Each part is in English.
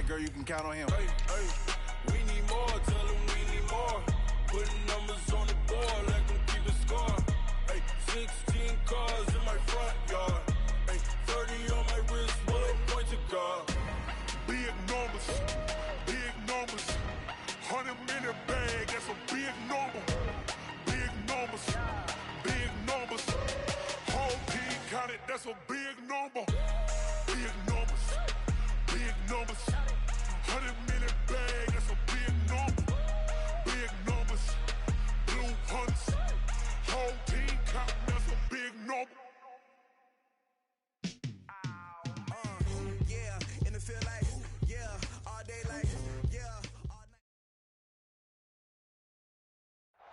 girl, you can count on him. Hey, we need more, tell them we need more. Putting numbers on the board, let them keep a score. Hey, 16 cars in my front yard. Hey, 30 on my wrist, bullet point to God. Big numbers, big numbers. 100-minute bag, that's a big number. Big numbers, big numbers. Whole team counted, that's a big number. Big numbers, big numbers. 100-minute bag, that's a big number. Big numbers, blue hunts. Whole team counting, that's a big number. Yeah, and it feel like, yeah, all day like, yeah, all night.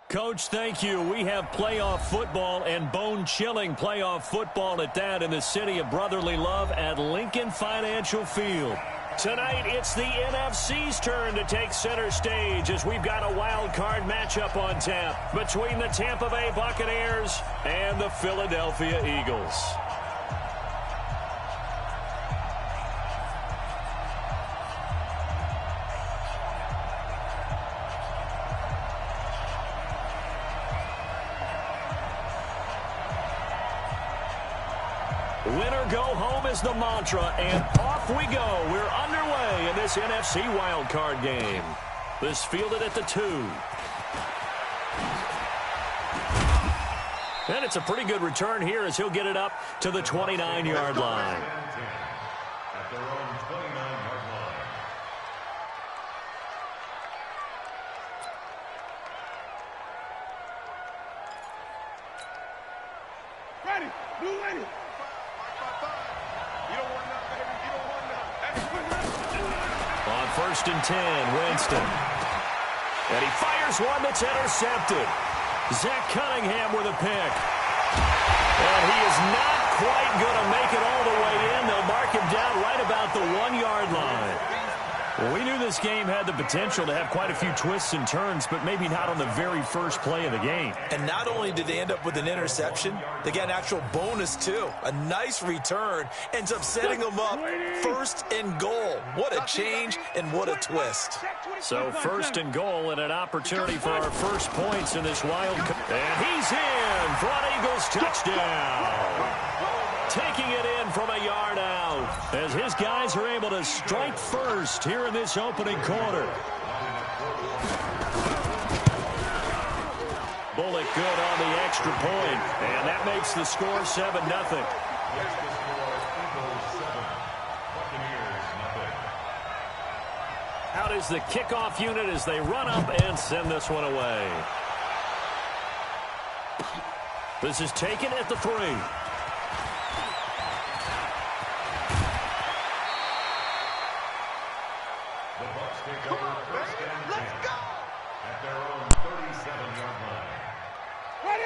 Coach, thank you. We have playoff football and bone-chilling playoff football at that in the city of brotherly love at Lincoln Financial Field. Tonight, it's the NFC's turn to take center stage as we've got a wild card matchup on tap between the Tampa Bay Buccaneers and the Philadelphia Eagles. Winner go home is the mantra, and off we go. We're underway in this NFC wildcard game. This fielded at the 2. And it's a pretty good return here as he'll get it up to the 29-yard line. At their own 29-yard line. Ready, blue lady. You don't want none, baby. You don't want none. On 1st and 10, Winston. And he fires one that's intercepted. Zach Cunningham with a pick. And he is not quite going to make it all the way in. They'll mark him down right about the 1-yard line. Well, we knew this game had the potential to have quite a few twists and turns, but maybe not on the very first play of the game. And not only did they end up with an interception, they got an actual bonus, too. A nice return ends up setting them up 1st and goal. What a change and what a twist. So 1st and goal and an opportunity for our first points in this wild card. And he's in for an Eagles touchdown. Taking it in from a yard out as his guys are able to strike first here in this opening quarter. Bullock good on the extra point, and that makes the score 7-0. Out is the kickoff unit as they run up and send this one away. This is taken at the 3.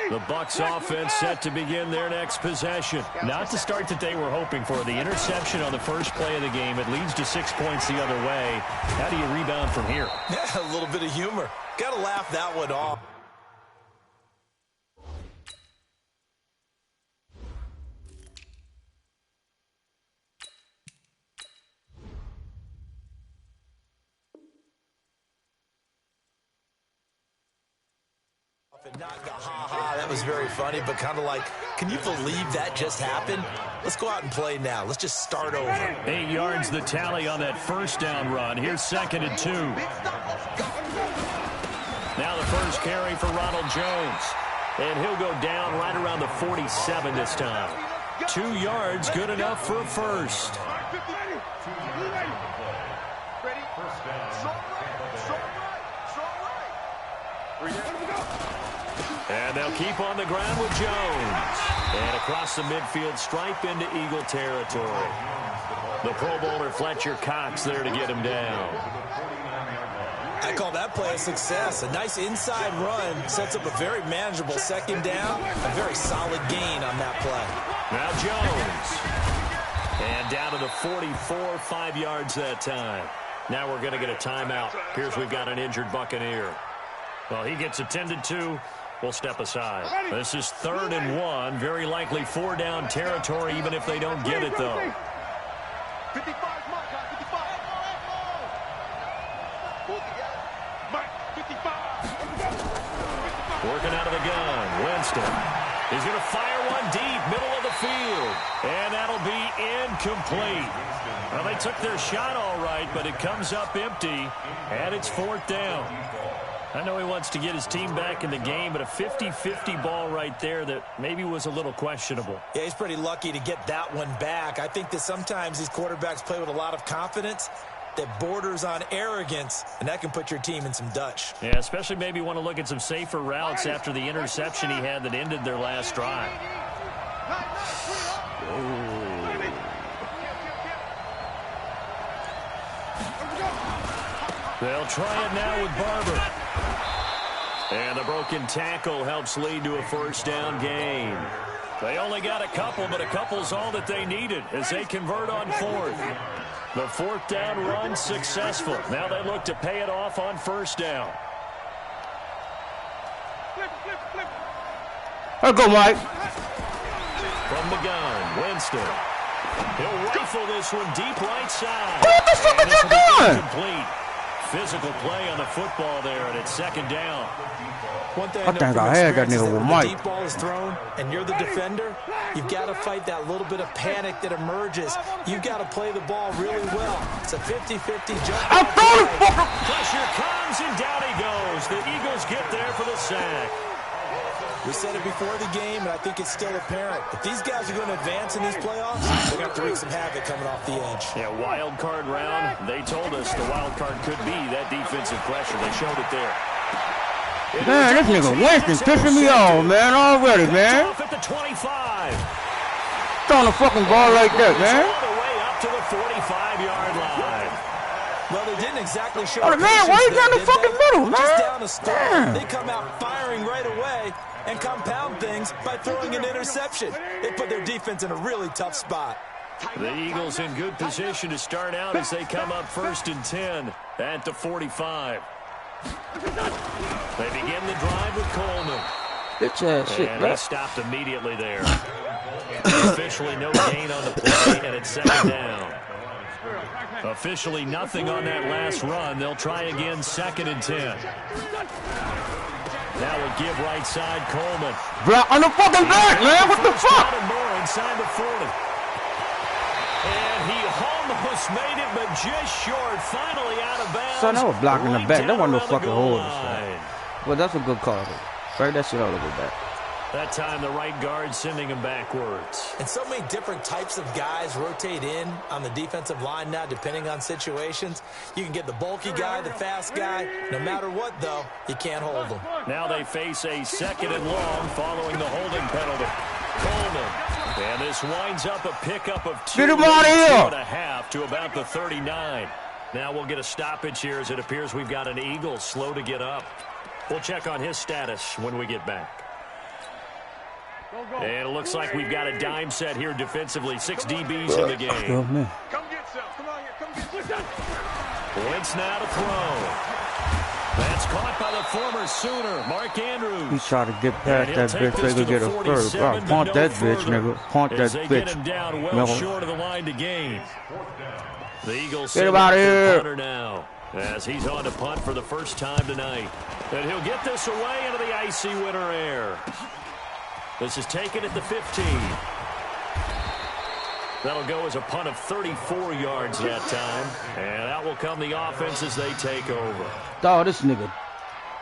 The Bucs offense set to begin their next possession. Not the start that they were hoping for. The interception on the first play of the game. It leads to 6 points the other way. How do you rebound from here? Yeah, a little bit of humor. Got to laugh that one off. Not the ha-ha, that was very funny, but kind of like, can you believe that just happened? Let's go out and play now. Let's just start over. 8 yards the tally on that first down run. Here's 2nd and 2. Now the first carry for Ronald Jones. And he'll go down right around the 47 this time. 2 yards, good enough for a first. And they'll keep on the ground with Jones. And across the midfield stripe into Eagle territory. The Pro Bowler Fletcher Cox there to get him down. I call that play a success. A nice inside run sets up a very manageable 2nd down. A very solid gain on that play. Now Jones. And down to the 44, 5 yards that time. Now we're going to get a timeout. Here's we've got an injured Buccaneer. Well, he gets attended to. We'll step aside. This is 3rd and 1. Very likely 4-down territory, even if they don't get it, though. Working out of the gun, Winston. He's going to fire one deep, middle of the field. And that'll be incomplete. Well, they took their shot all right, but it comes up empty, and it's 4th down. I know he wants to get his team back in the game, but a 50-50 ball right there that maybe was a little questionable. Yeah, he's pretty lucky to get that one back. I think that sometimes these quarterbacks play with a lot of confidence that borders on arrogance, and that can put your team in some Dutch. Yeah, especially maybe want to look at some safer routes after the interception he had that ended their last drive. They'll try it now with Barber. And the broken tackle helps lead to a 1st down gain. They only got a couple, but a couple's all that they needed as they convert on 4th. The 4th down run successful. Now they look to pay it off on 1st down. Let's go, Mike. From the gun, Winston. He'll rifle this one deep right side. What the fuck is you doing? Complete. Physical play on the football there, and it's 2nd down. One thing I think I had that nigga with when Mike. the deep ball is thrown and you're the defender, you've got to fight that little bit of panic that emerges. You've got to play the ball really well. It's a 50-50 jump. I'm throwing fucker. Pressure comes, and down he goes. The Eagles get there for the sack. We said it before the game, and I think it's still apparent. If these guys are going to advance in these playoffs, they're going to have to wreak some havoc coming off the edge. Yeah, wild card round. They told us the wild card could be that defensive pressure. They showed it there. Man, this nigga Winston's pissing me off, man, already, man. Off at the 25. Throwing a fucking ball like that, man. All the way up to the 45-yard line. Well, they didn't exactly show Oh, man, why you down the fucking middle, man? Just down a score. Damn. They come out firing right away and compound things by throwing an interception. They put their defense in a really tough spot. The Eagles in good position to start out as they come up 1st and 10 at the 45. They begin the drive with Coleman. Bitch ass shit, And man. they stopped immediately there. Officially no gain on the play, and it's 2nd down. Officially nothing on that last run. They'll try again 2nd and 10. Now we'll give right side Coleman. Block on the fucking back, man. What the fuck? And more inside the 40. And he almost made it, but just short. Finally out of bounds. Son, I was blocking the Right back. That down wasn't no around the fucking goal hold. line. Well, that's a good call. Right that shit all over back. That time the right guard sending him backwards. And so many different types of guys rotate in on the defensive line now, depending on situations. You can get the bulky guy, the fast guy. No matter what, though, you can't hold them. Now they face a 2nd and long following the holding penalty. Coleman. And this winds up a pickup of 2 Get him out of here. and a half to about the 39. Now we'll get a stoppage here as it appears we've got an Eagle slow to get up. We'll check on his status when we get back. And it looks like we've got a dime set here defensively. 6 DBs in the game. Oh, man. Come get some. Come on here. Come get some. Wentz now to throw. That's caught by the former Sooner, Mark Andrews. He tried to get past that bitch so he could get a first. Oh, punt that bitch, nigga. Punt that As they get bitch. him down well No. short of the line to gain. The Eagles Get him send out of the here. punter now as he's on to punt for the first time tonight. And he'll get this away into the icy winter air. This is taken at the 15. That'll go as a punt of 34 yards that time. And out will come the offense as they take over. Dog, this nigga.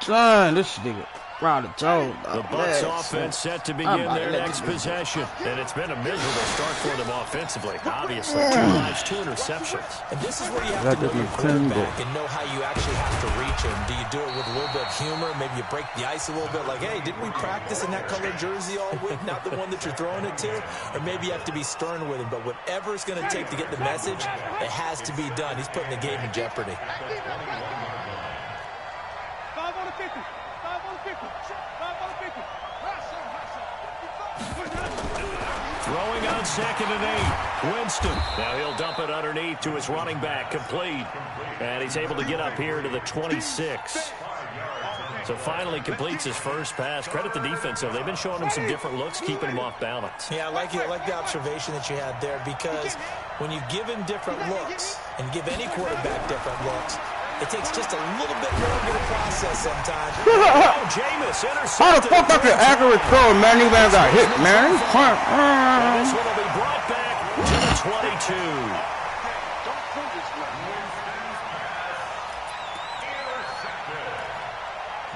Son, this nigga. Round the toe. The Bucs offense set to begin their next possession. And it's been a miserable start for them offensively. Obviously, 2 drives, 2 interceptions. And this is where you have to know your quarterback and know how you actually have to reach him. Do you do it with a little bit of humor? Maybe you break the ice a little bit like, hey, didn't we practice in that colored jersey all week? Not the one that you're throwing it to? Or maybe you have to be stern with him. But whatever it's going to take to get the message, it has to be done. He's putting the game in jeopardy. 5 on the 50. 5 on the 50. 5 on the 50. Throwing on 2nd and 8. Winston. Now he'll dump it underneath to his running back. Complete. And he's able to get up here to the 26. So finally completes his first pass. Credit the defense, though. They've been showing him some different looks, keeping him off balance. Yeah, I like it. I like the observation that you had there because when you give him different looks and give any quarterback different looks, It takes just a little bit longer to process sometimes. Jameis intercepted. How the fuck that's an accurate throw, man? He man got hit, man. This one will be brought back to the 22.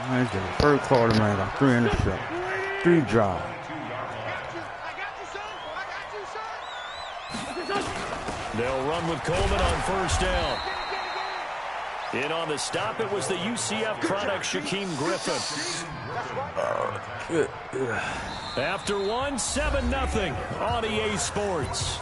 Man, it's the first quarter, man. Got 3 interceptions. 3 drives. They'll run with Coleman on first down. In on the stop, it was the UCF product, Shaquem Griffin. After 1, 7-0 on EA Sports.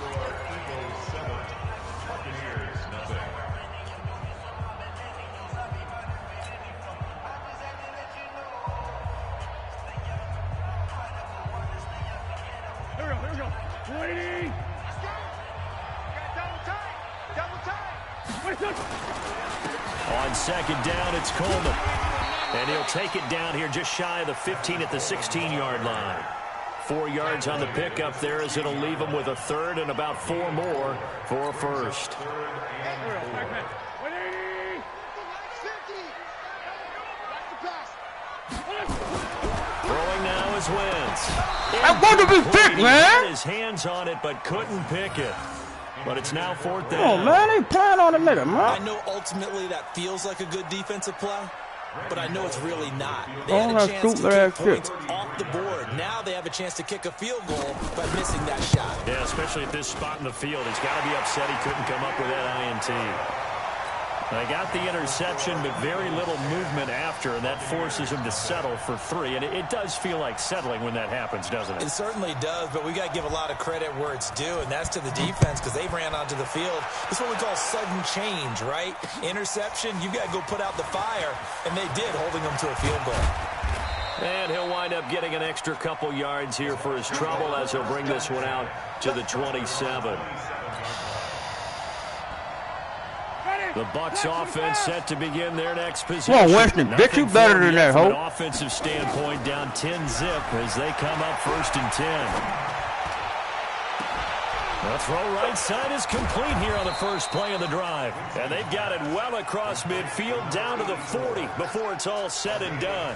On second down, it's Coleman. And he'll take it down here just shy of the 15 at the 16-yard line. 4 yards on the pickup there as it'll leave him with a third and about 4 more for a first. Throwing now is Wentz. I want to be picked, He man. had his hands on it but couldn't pick it. But it's now 4th down. Oh, man, they playing on the nigga, I man. know ultimately that feels like a good defensive play, but I know it's really not. They Oh, had a that chance to stupid kick ass shit. points off the board. Now they have a chance to kick a field goal by missing that shot. Yeah, especially at this spot in the field. He's got to be upset he couldn't come up with that INT. They got the interception, but very little movement after, and that forces him to settle for 3. And it does feel like settling when that happens, doesn't it? It certainly does, but we got to give a lot of credit where it's due, and that's to the defense because they ran onto the field. This is what we call sudden change, right? Interception, you got to go put out the fire, and they did, holding them to a field goal. And he'll wind up getting an extra couple yards here for his trouble as he'll bring this one out to the 27. The Bucs offense set to begin their next possession. Come on, Winston, bitch, you better than that, From ho. an offensive standpoint, down 10-zip as they come up 1st and 10. The throw right side is complete here on the first play of the drive. And they've got it well across midfield down to the 40 before it's all said and done.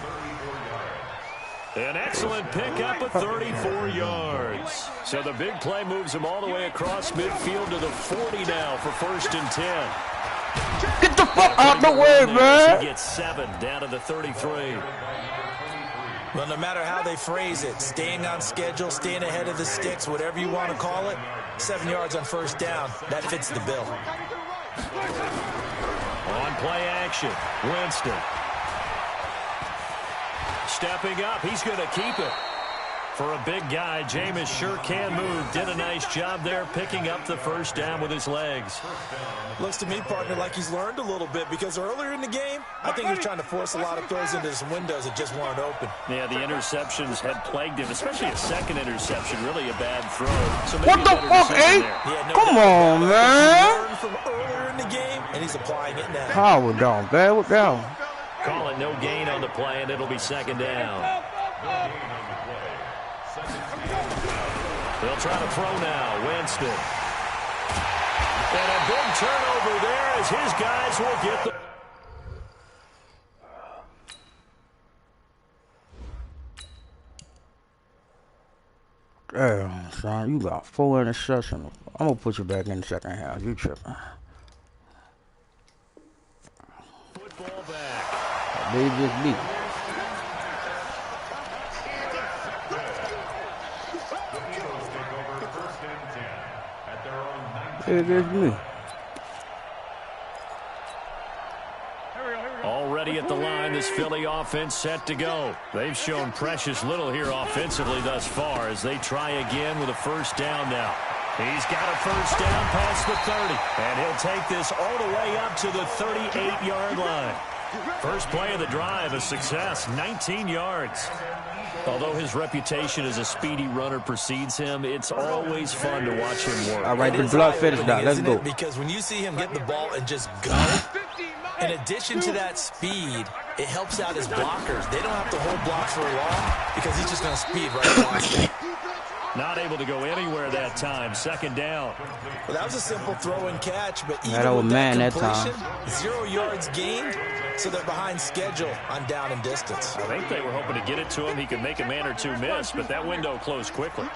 An excellent pickup of 34 yards. So the big play moves him all the way across midfield to the 40 now for 1st and 10. Get the fuck out the way, man. He gets 7 down to the 33. Well, no matter how they phrase it, staying on schedule, staying ahead of the sticks, whatever you want to call it, 7 yards on first down, that fits the bill. On play action, Winston. Stepping up, he's going to keep it. For a big guy, Jameis sure can move. Did a nice job there picking up the first down with his legs. Looks to me, partner, like he's learned a little bit because earlier in the game, I think he was trying to force a lot of throws into some windows that just weren't open. Yeah, the interceptions had plagued him, especially a second interception, really a bad throw. So maybe What the fuck, eh? Come on, He man. learned from earlier in the game, and he's applying it now. Power down, man. Down. Call it no gain on the play, and it'll be 2nd down. They'll try to throw now. Winston. And a big turnover there as his guys will get the... Damn, son, you got 4 interceptions. I'm gonna put you back in the second half. You tripping. Football back. They just beat. It is me. Already at the line, this Philly offense set to go. They've shown precious little here offensively thus far as they try again with a first down now. He's got a first down past the 30, and he'll take this all the way up to the 38-yard line. First play of the drive, a success, 19 yards. Although his reputation as a speedy runner precedes him, it's always fun to watch him work. All right, the blood fetish now. Let's go. Because when you see him get the ball and just go, in addition to that speed, it helps out his blockers. They don't have to hold blocks for long because he's just going to speed right past them. Not able to go anywhere that time. Second down. Well, that was a simple throw and catch, but even that with man that that completion, time. 0 yards gained, so they're behind schedule on down and distance. I think they were hoping to get it to him. He could make a man or two miss, but that window closed quickly.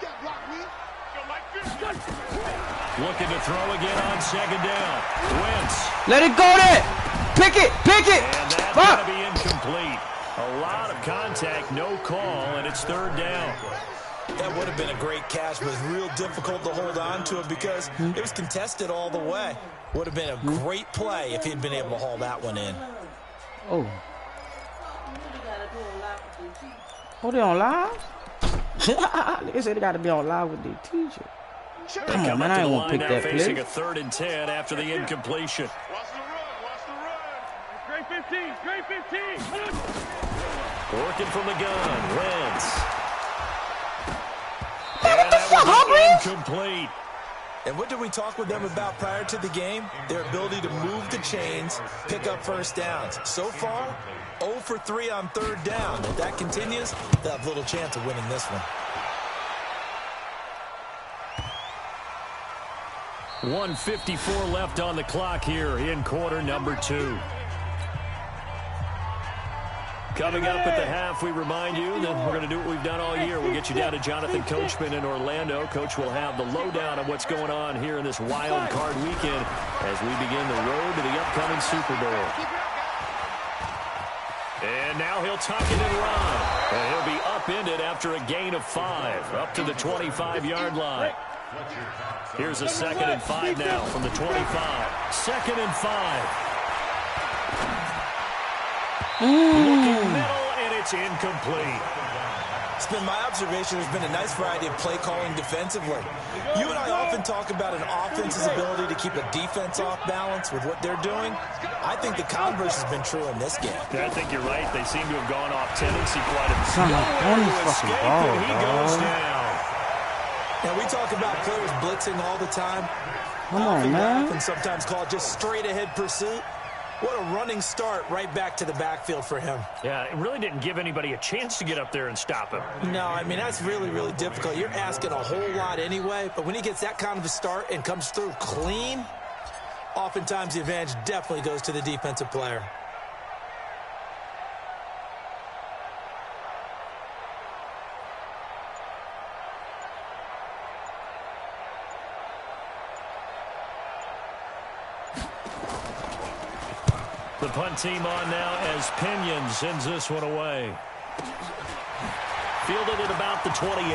Looking to throw again on second down. Wentz. Let it go there. Pick it. Pick it. And that's going to be incomplete. A lot of contact, no call, and it's third down. That would have been a great catch, but it's real difficult to hold on to it because it was contested all the way. Would have been a great play if he'd been able to haul that one in. Oh. Oh, they on live? They said they got to be on live with their teacher. Come on, man, I ain't gonna pick that play. Facing a 3rd and 10 after the incompletion. Watch the run. Watch the run. Great 15. Working from the gun. Wentz. What the fuck, Humphrey? Incomplete. And what did we talk with them about prior to the game? Their ability to move the chains, pick up first downs. So far, 0 for 3 on 3rd down. If that continues, they'll have little chance of winning this one. 1:54 left on the clock here in quarter number 2. Coming up at the half, we remind you that we're going to do what we've done all year. We'll get you down to Jonathan Coachman in Orlando. Coach will have the lowdown on what's going on here in this wild card weekend as we begin the road to the upcoming Super Bowl. And now he'll tuck it and run. And he'll be upended after a gain of 5, up to the 25-yard line. Here's a 2nd and 5 now from the 25. 2nd and 5. Looking middle, and it's incomplete. It's been my observation there's been a nice variety of play calling defensively. You and I often talk about an offense's ability to keep a defense off balance with what they're doing. I think the converse has been true in this game. Yeah, I think you're right. They seem to have gone off tendency quite a bit. Son, on this fucking ball, He goes dog. down. And we talk about players blitzing all the time. Come on, man. And sometimes call it just straight ahead pursuit. What a running start right back to the backfield for him. Yeah, it really didn't give anybody a chance to get up there and stop him. No, I mean, that's really, really difficult. You're asking a whole lot anyway, but when he gets that kind of a start and comes through clean, oftentimes the advantage definitely goes to the defensive player. The punt team on now as Pinion sends this one away. Fielded at about the 28.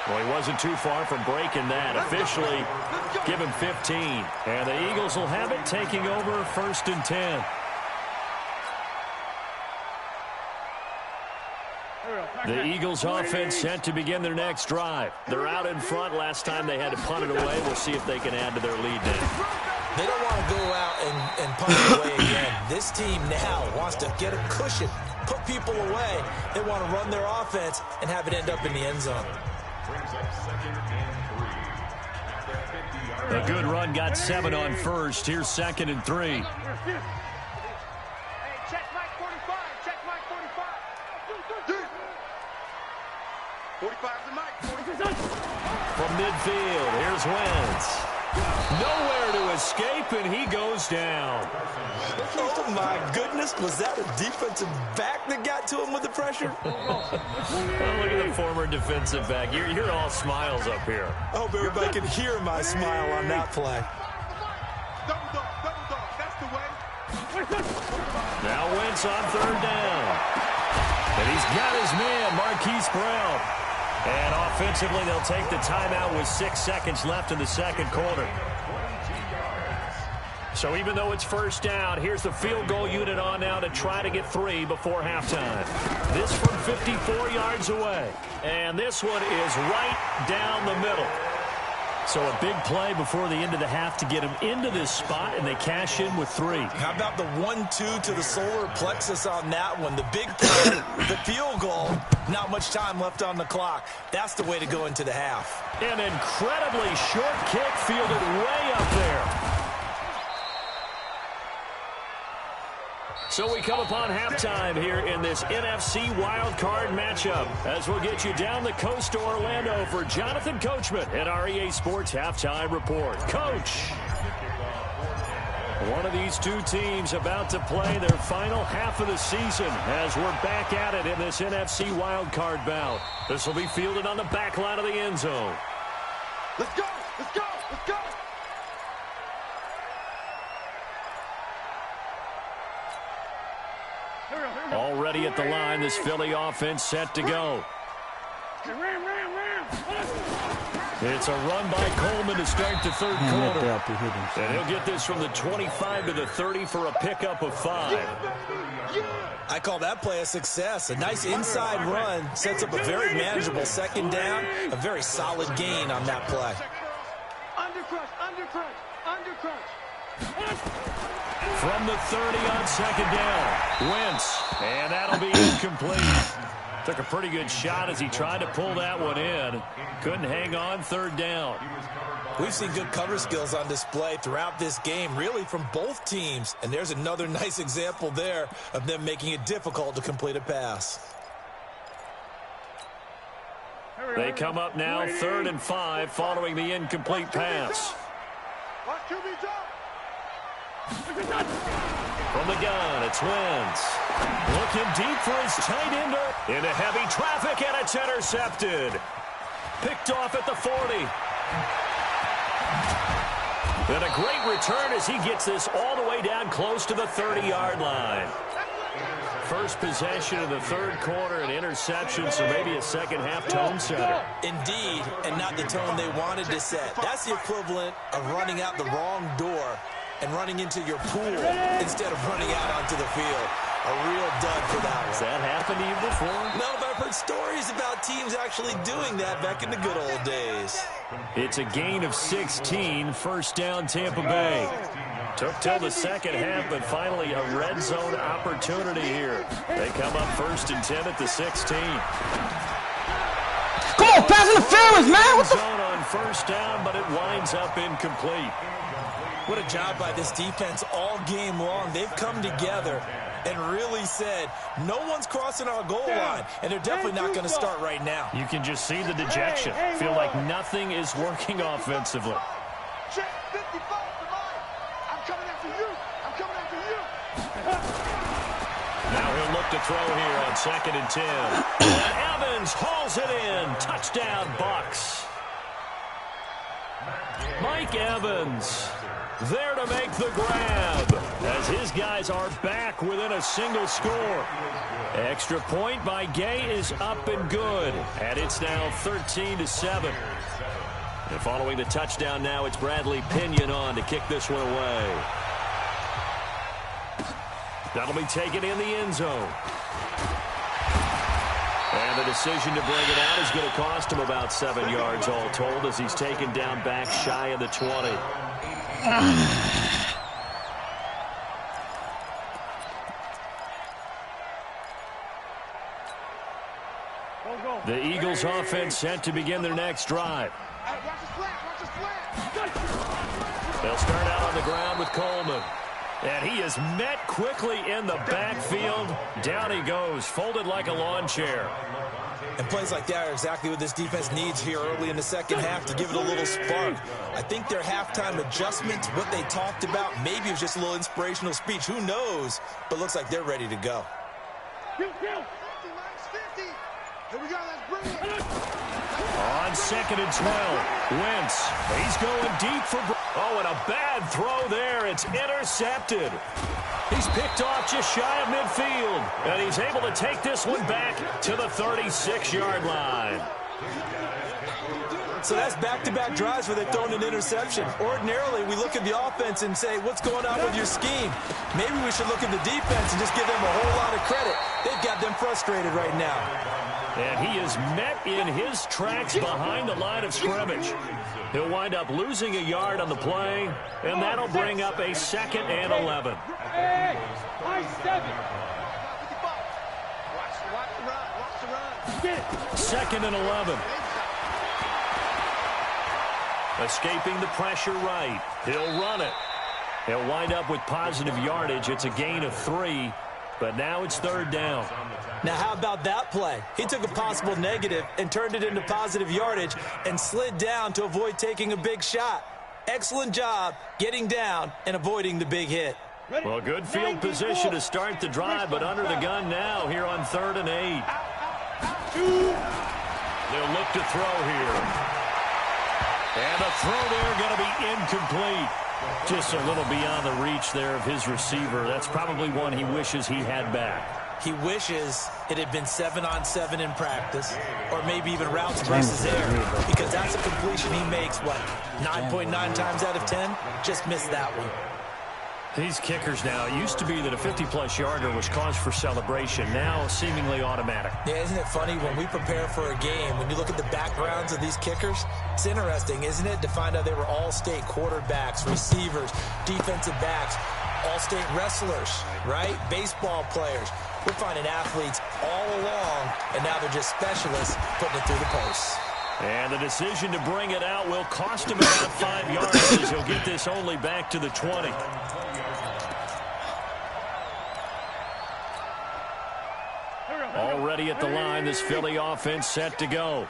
Well, he wasn't too far from breaking that. Officially, give him 15. And the Eagles will have it, taking over 1st and 10. The Eagles offense set to begin their next drive. They're out in front. Last time they had to punt it away. We'll see if they can add to their lead now. They don't want to go out and punt it away again. This team now wants to get a cushion, put people away. They want to run their offense and have it end up in the end zone. A good run got 7 on 1st. Here's 2nd and 3. Hey, check Mike 45. Check Mike 45. 45's the Mike. From midfield, here's Wentz. Nowhere to escape, and he goes down. Oh, my goodness. Was that a defensive back that got to him with the pressure? Well, look at the former defensive back. You're all smiles up here. I hope everybody can hear my smile on that play. Double dog. That's the way. Now Wentz on 3rd down. And he's got his man, Marquise Brown. And offensively, they'll take the timeout with 6 seconds left in the 2nd quarter. So even though it's 1st down, here's the field goal unit on now to try to get 3 before halftime. This from 54 yards away. And this one is right down the middle. So a big play before the end of the half to get him into this spot, and they cash in with 3. How about the 1-2 to the solar plexus on that one? The big play, the field goal, not much time left on the clock. That's the way to go into the half. An incredibly short kick fielded way up there. So we come upon halftime here in this NFC wildcard matchup as we'll get you down the coast to Orlando for Jonathan Coachman at our EA Sports Halftime Report. Coach, one of these two teams about to play their final half of the season as we're back at it in this NFC wildcard bout. This will be fielded on the back line of the end zone. Let's go! Let's go! Let's go! Already at the line, this Philly offense set to go. It's a run by Coleman to start the third quarter. And he'll get this from the 25 to the 30 for a pickup of 5. I call that play a success. A nice inside run sets up a very manageable second down. A very solid gain on that play. From the 30 on second down, Wentz, and that'll be incomplete. Took a pretty good shot as he tried to pull that one in. Couldn't hang on third down. We've seen good cover skills on display throughout this game, really from both teams. And there's another nice example there of them making it difficult to complete a pass. They come up now 3rd and 5 following the incomplete pass. From the gun, it's Wentz. Looking deep for his tight end. Into heavy traffic, and it's intercepted. Picked off at the 40. And a great return as he gets this all the way down close to the 30-yard line. First possession of the third quarter, an interception, so maybe a second-half tone setter. Indeed, and not the tone they wanted to set. That's the equivalent of running out the wrong door and running into your pool instead of running out onto the field. A real dud for that one. Has that happened to you before? No, but I've heard stories about teams actually doing that back in the good old days. It's a gain of 16, first down Tampa Bay. Took till the second half, but finally a red zone opportunity here. They come up 1st and 10 at the 16. Come on, pass interference, man. What the zone on first down, but it winds up incomplete. What a job by this defense all game long. They've come together and really said, no one's crossing our goal line, and they're definitely not going to start right now. You can just see the dejection. Feel like nothing is working offensively. Now he'll look to throw here on 2nd and 10. And Evans hauls it in. Touchdown, Bucs. Mike Evans there to make the grab as his guys are back within a single score. Extra point by Gay is up and good, and it's now 13-7. And following the touchdown now, it's Bradley Pinion on to kick this one away. That'll be taken in the end zone. And the decision to bring it out is going to cost him about 7 yards all told as he's taken down back shy of the 20. The Eagles offense set to begin their next drive. They'll start out on the ground with Coleman. And he is met quickly in the backfield. Down he goes, folded like a lawn chair. And plays like that are exactly what this defense needs here early in the second half to give it a little spark. I think their halftime adjustment, what they talked about, maybe it was just a little inspirational speech. Who knows? But looks like they're ready to go. Here we go, let's bring it. On 2nd and 12, Wentz. He's going deep for... Oh, and a bad throw there. It's intercepted. He's picked off just shy of midfield. And he's able to take this one back to the 36-yard line. So that's back-to-back drives where they've thrown an interception. Ordinarily, we look at the offense and say, what's going on with your scheme? Maybe we should look at the defense and just give them a whole lot of credit. They've got them frustrated right now. And he is met in his tracks behind the line of scrimmage. He'll wind up losing a yard on the play, and that'll bring up a 2nd and 11. Second and 11. Escaping the pressure right. He'll run it. He'll wind up with positive yardage. It's a gain of 3. but now it's 3rd down. Now, how about that play? He took a possible negative and turned it into positive yardage and slid down to avoid taking a big shot. Excellent job getting down and avoiding the big hit. Well, good field position to start the drive, but under the gun now here on 3rd and 8. They'll look to throw here. And the throw there going to be incomplete. Just a little beyond the reach there of his receiver. That's probably one he wishes he had back. He wishes it had been 7-on-7 in practice, or maybe even routes versus air, because that's a completion he makes, 9.9 times out of 10? Just missed that one. These kickers now, it used to be that a 50-plus yarder was cause for celebration. Now, seemingly automatic. Yeah, isn't it funny when we prepare for a game, when you look at the backgrounds of these kickers, it's interesting, isn't it, to find out they were all-state quarterbacks, receivers, defensive backs, all-state wrestlers, right? Baseball players. We're finding athletes all along, and now they're just specialists putting it through the posts. And the decision to bring it out will cost him about 5 yards as he'll get this only back to the 20. Already at the line, this Philly offense set to go.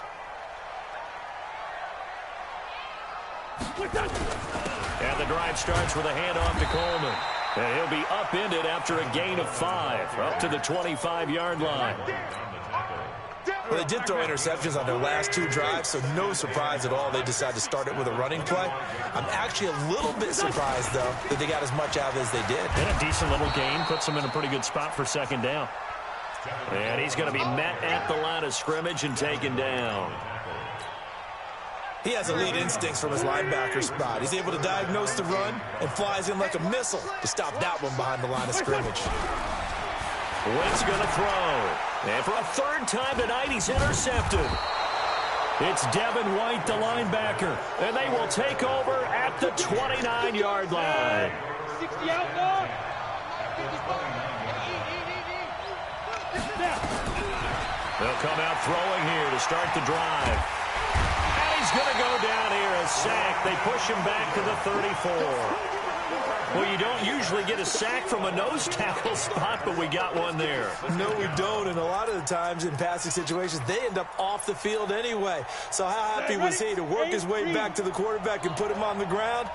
And the drive starts with a handoff to Coleman. And he'll be upended after a gain of 5, up to the 25-yard line. Well, they did throw interceptions on their last 2 drives, so no surprise at all they decided to start it with a running play. I'm actually a little bit surprised, though, that they got as much out of it as they did. And a decent little gain puts them in a pretty good spot for 2nd down. And he's going to be met at the line of scrimmage and taken down. He has elite instincts from his linebacker spot. He's able to diagnose the run and flies in like a missile to stop that one behind the line of scrimmage. Wentz going to throw. And for a 3rd time tonight, he's intercepted. It's Devin White, the linebacker. And they will take over at the 29-yard line. 60 out, dog. They'll come out throwing here to start the drive. And he's going to go down here, a sack. They push him back to the 34. Well, you don't usually get a sack from a nose tackle spot, but we got one there. No, we don't, and a lot of the times in passing situations, they end up off the field anyway. So how happy was he to work his way back to the quarterback and put him on the ground?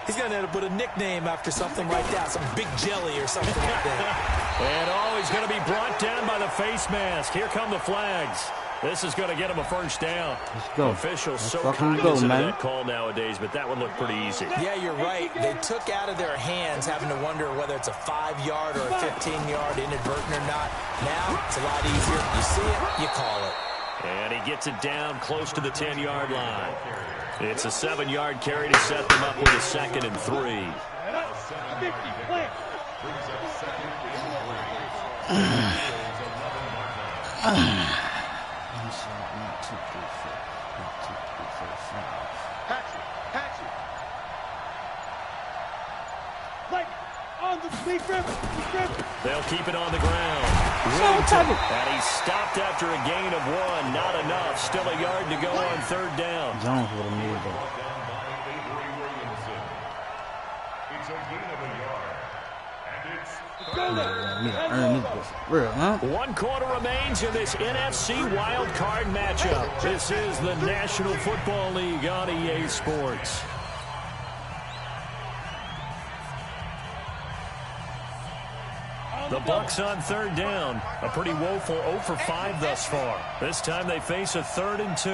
He's going to end up with a nickname after something like that, some Big Jelly or something like that. And, he's going to be brought down by the face mask. Here come the flags. This is going to get him a 1st down. Let's go. Officials Let's so fucking cognizant go, of man. that call nowadays, but that one looked pretty easy. Yeah, you're right. They took out of their hands having to wonder whether it's a 5-yard or a 15-yard inadvertent or not. Now, it's a lot easier. You see it, you call it. And he gets it down close to the 10-yard line. It's a 7-yard carry to set them up with a 2nd and 3. They'll keep it on the ground. And he's stopped after a gain of 1. Not enough. Still a yard to go on 3rd down. Jones would have needed that. It's a gain of a yard. Real, huh? 1 quarter remains in this NFC wild card matchup. This is the National Football League on EA Sports. The Bucs on 3rd down. A pretty woeful 0 for 5 thus far. This time they face a 3rd and 2.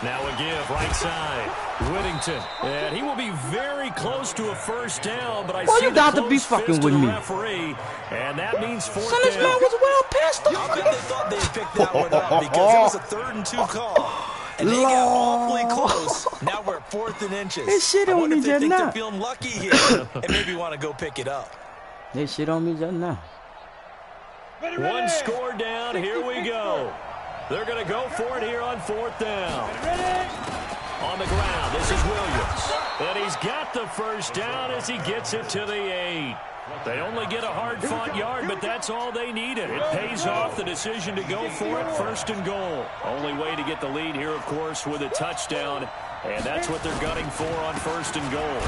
Now a give, right side. Whittington. And he will be very close to a 1st down, but I see you the got to be close fucking fist of with the me. referee, and that means 4th Son, this man down. was well pissed I bet they thought they'd pick that one up because it was a 3rd and 2 call. And they got awfully close. Now we're at 4th and inches. This shit I on wonder me if they just think now. they're feeling lucky here and maybe want to go pick it up. They shit on me just now. 1 score down. Here we go. They're going to go for it here on 4th down. On the ground, this is Williams. And he's got the first down as he gets it to the 8. They only get a hard-fought yard, but that's all they needed. It pays off the decision to go for it, 1st and goal. Only way to get the lead here, of course, with a touchdown, and that's what they're gunning for on 1st and goal.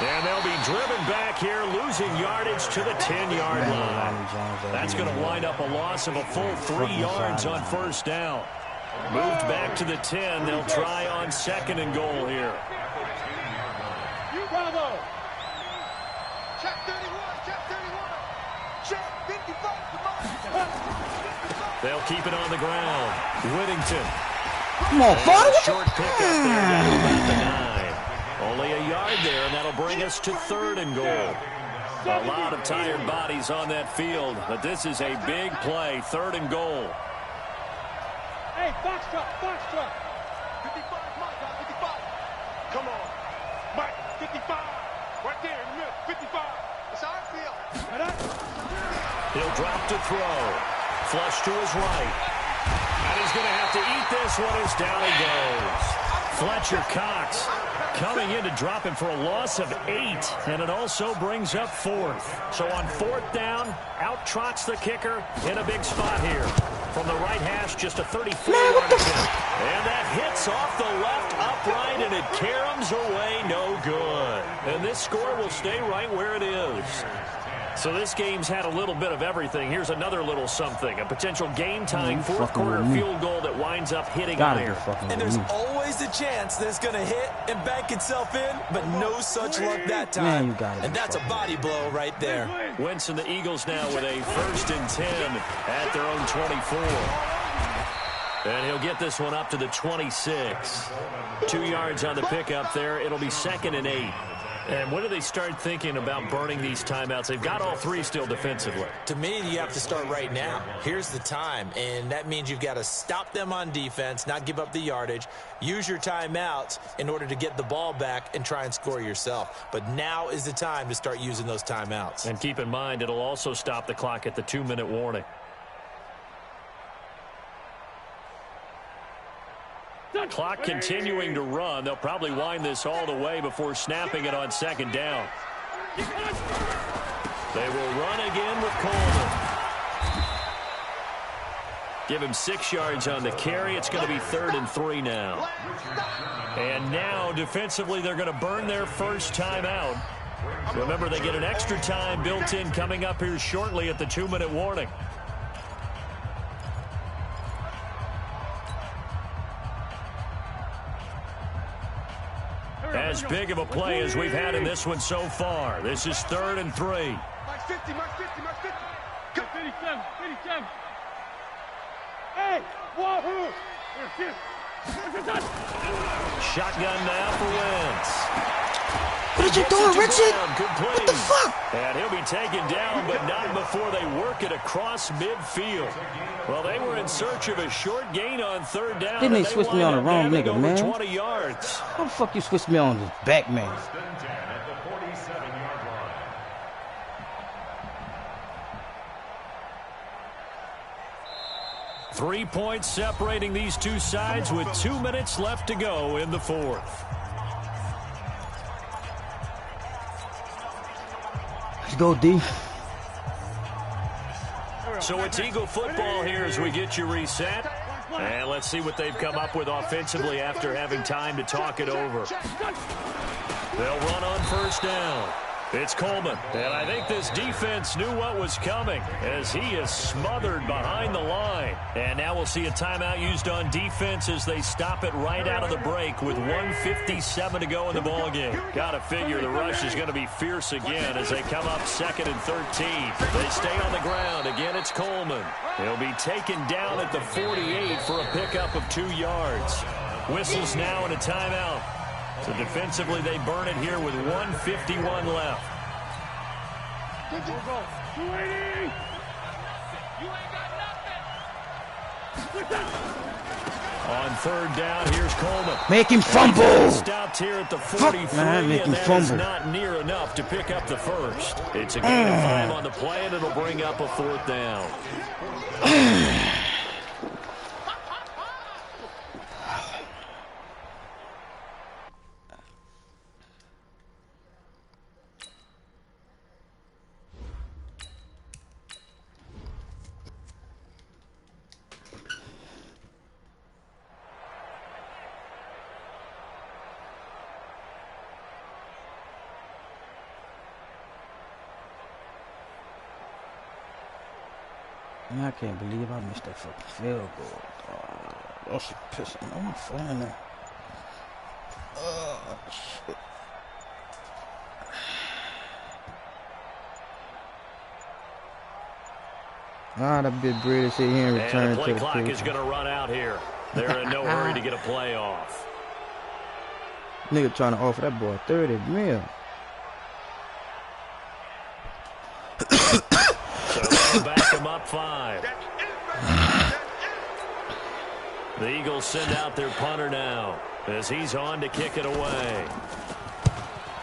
And they'll be driven back here, losing yardage to the 10-yard line. That's going to wind up a loss of a full 3 yards on 1st down. Moved back to the 10. They'll try on 2nd and goal here. Bravo. Check 31, check 31. Check 55. They'll keep it on the ground. Whittington. Come on, buddy. Short pick up there down to about the 9. Only a yard there, and that'll bring us to 3rd and goal. A lot of tired bodies on that field, but this is a big play, 3rd and goal. Hey, box truck, box truck. 55, Mike, 55. Come on. Mike, 55. Right there in the middle, 55. That's how I feel. He'll drop to throw. Flush to his right. And he's going to have to eat this one as down he goes. Fletcher Cox coming in to drop him for a loss of 8, and it also brings up 4th. So on 4th down, out trots the kicker in a big spot here. From the right hash, just a 34-yard attempt. And that hits off the left upright, and it caroms away no good. And this score will stay right where it is. So this game's had a little bit of everything. Here's another little something. A potential game-tying 4th quarter field goal that winds up hitting iron. And there's always a chance that it's going to hit and bank itself in, but no such luck that time. And that's a body blow right there. Wentz and the Eagles now with a 1st and 10 at their own 24. And he'll get this one up to the 26. 2 yards on the pickup there. It'll be 2nd and 8. And when do they start thinking about burning these timeouts? They've got all 3 still defensively. To me, you have to start right now. Here's the time, and that means you've got to stop them on defense, not give up the yardage, use your timeouts in order to get the ball back and try and score yourself. But now is the time to start using those timeouts. And keep in mind, it'll also stop the clock at the 2-minute warning. Clock continuing to run. They'll probably wind this all the way before snapping it on 2nd down. They will run again with Coleman. Give him 6 yards on the carry. It's going to be 3rd and 3 now. And now, defensively, they're going to burn their first timeout. Remember, they get an extra time built in coming up here shortly at the 2-minute warning. As big of a play as we've had in this one so far. This is 3rd and 3. Mark 50, Mark 50, Mark 50. Go. 57, 57. Hey, wahoo! Shotgun now for Wentz. What are you doing, Richard? What the fuck? And he'll be taken down, but not before they work it across midfield. Well, they were in search of a short gain on 3rd down. Didn't they switch me on the wrong nigga, man? 20 yards. How the fuck you switched me on this back, man? Three points separating these two sides with 2 minutes left to go in the 4th. Let's go, D. So it's Eagle football here as we get you reset. And let's see what they've come up with offensively after having time to talk it over. They'll run on 1st down. It's Coleman. And I think this defense knew what was coming as he is smothered behind the line. And now we'll see a timeout used on defense as they stop it right out of the break with 1:57 to go in the ballgame. Got to figure the rush is going to be fierce again as they come up 2nd and 13. They stay on the ground. Again, it's Coleman. He'll be taken down at the 48 for a pickup of 2 yards. Whistles now and a timeout. So defensively, they burn it here with 1:51 left. On 3rd down, here's Coleman. Make him fumble. Stopped here at the 43, man, make him and that fumble. is not near enough to pick up the first. It's a gain of 5 on the play, and it'll bring up a 4th down. Man, I can't believe I missed that fucking field goal. That shit pissing me off. Oh, shit. Ah, that big Brady sit here and return And the play to the clock Patriots. is going to run out here. They're in no hurry to get a play off. Nigga trying to offer that boy 30 mil. So they'll back him up 5. The Eagles send out their punter now as he's on to kick it away.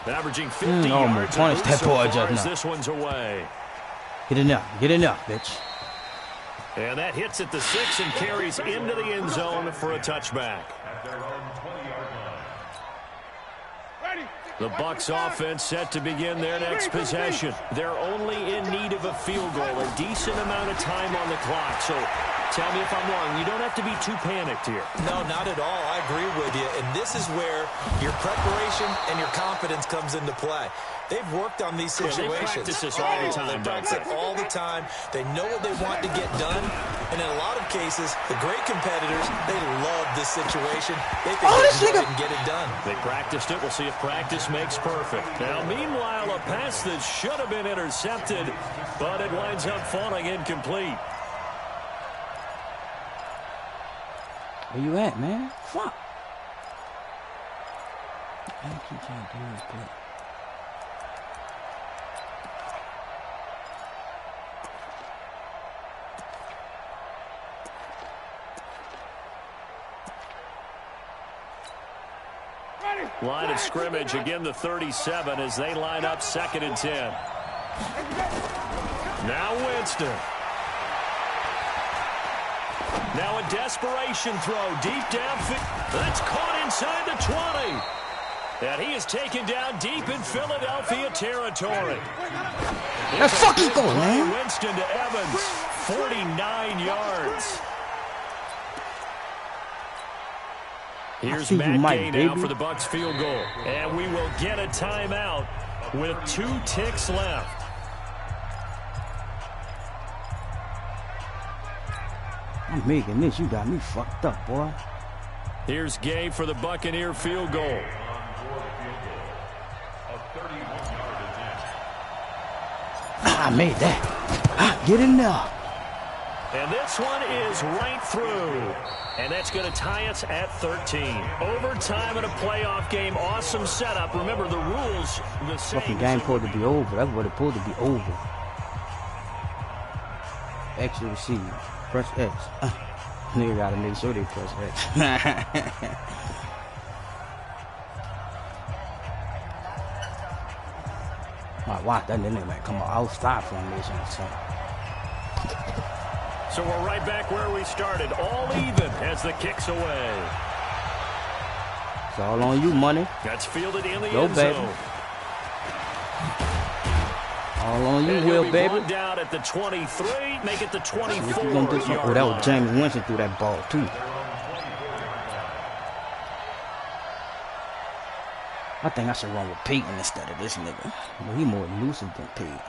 Averaging 50 yards punish that boy so far just as now. this one's away. Get in there, bitch. And that hits at the 6 and carries into the end zone for a touchback. At their own 20-yard line. The Bucs offense set to begin their next possession. They're only in need of a field goal, a decent amount of time on the clock. So tell me if I'm wrong. You don't have to be too panicked here. No, not at all. I agree with you. And this is where your preparation and your confidence comes into play. They've worked on these situations. They practice this all the time. They practice it all the time. They know what they want to get done. And in a lot of cases, the great competitors, they love this situation. They think they can get it done. They practiced it. We'll see if practice makes perfect. Now, meanwhile, a pass that should have been intercepted, but it winds up falling incomplete. Where you at, man? Fuck. I keep trying to do this, but... Line of scrimmage, again the 37 as they line up 2nd and 10. Now Winston. Now a desperation throw deep downfield. That's caught inside the 20. And he is taken down deep in Philadelphia territory. Let's fucking go, man. Winston to Evans, 49 yards. Here's Matt Gay now for the Bucs field goal. And we will get a timeout with 2 ticks left. I'm making this. You got me fucked up, boy. Here's Gay for the Buccaneer field goal. I made that. Get in there. And this one is right through. And that's going to tie us at 13. Overtime in a playoff game. Awesome setup. Remember, the rules the same. Fucking game supposed to be over. That's what it's supposed to be over. X to receive. Press X. Nigga gotta make sure they press X. Watch that nigga might come outside formation or something. So we're right back where we started. All even as the kick's away. It's all on you, money. That's fielded in the baby. end zone. All on you, Will, baby. Down at the 23, make it the 24. Oh, that was James Winston threw that ball, too. I think I should run with Peyton instead of this nigga. But he more elusive than Peyton.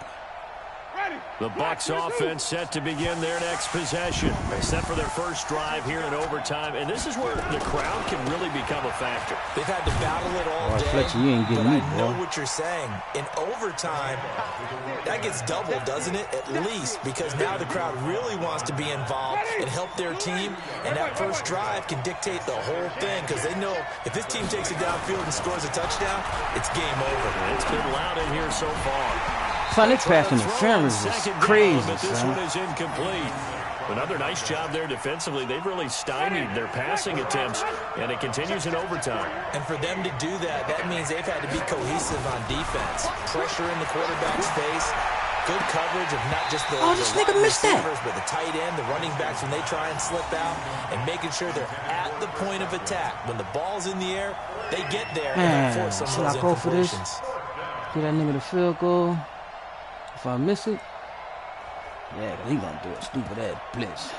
The Bucs offense set to begin their next possession. Set for their first drive here in overtime. And this is where the crowd can really become a factor. They've had to battle it all day. Fletcher, you ain't getting but me, I know boy. what you're saying. In overtime, that gets doubled, doesn't it? At least, because now the crowd really wants to be involved and help their team. And that first drive can dictate the whole thing because they know if this team takes it downfield and scores a touchdown, it's game over. It's been loud in here so far. Son, this pass interference is crazy, but this son. one is incomplete. Another nice job there defensively. They've really stymied their passing attempts, and it continues in overtime. And for them to do that, that means they've had to be cohesive on defense. Pressure in the quarterback's face, good coverage of not just the, this the nigga wide missed that. receivers, but the tight end, the running backs when they try and slip out, and making sure they're at the point of attack. When the ball's in the air, they get there and force some of those should I go for this? incompletions. Get that nigga the field goal. If I miss it, yeah, he gonna do a stupid ass blitz.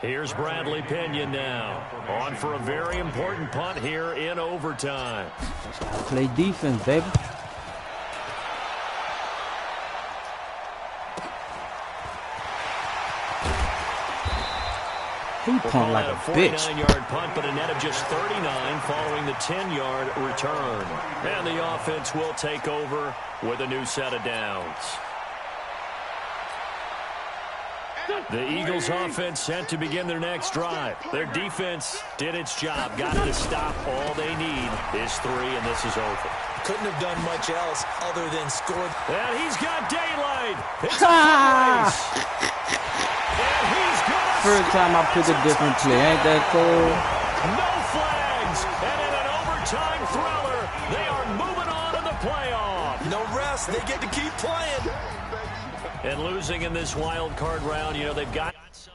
Here's Bradley Pinion now. On for a very important punt here in overtime. Play defense, baby. He punt like a bitch. 49-yard punt, but a net of just 39 following the 10-yard return. And the offense will take over with a new set of downs. The Eagles offense set to begin their next drive. Their defense did its job. Got to stop. All they need is 3, and this is over. Couldn't have done much else other than score. And he's got daylight. It's a race. And he's going to First time I picked a different play. Ain't that cool? No flags. And in an overtime thriller, they are moving on in the playoff. No rest. They get to keep playing. And losing in this wild card round, you know, they've got some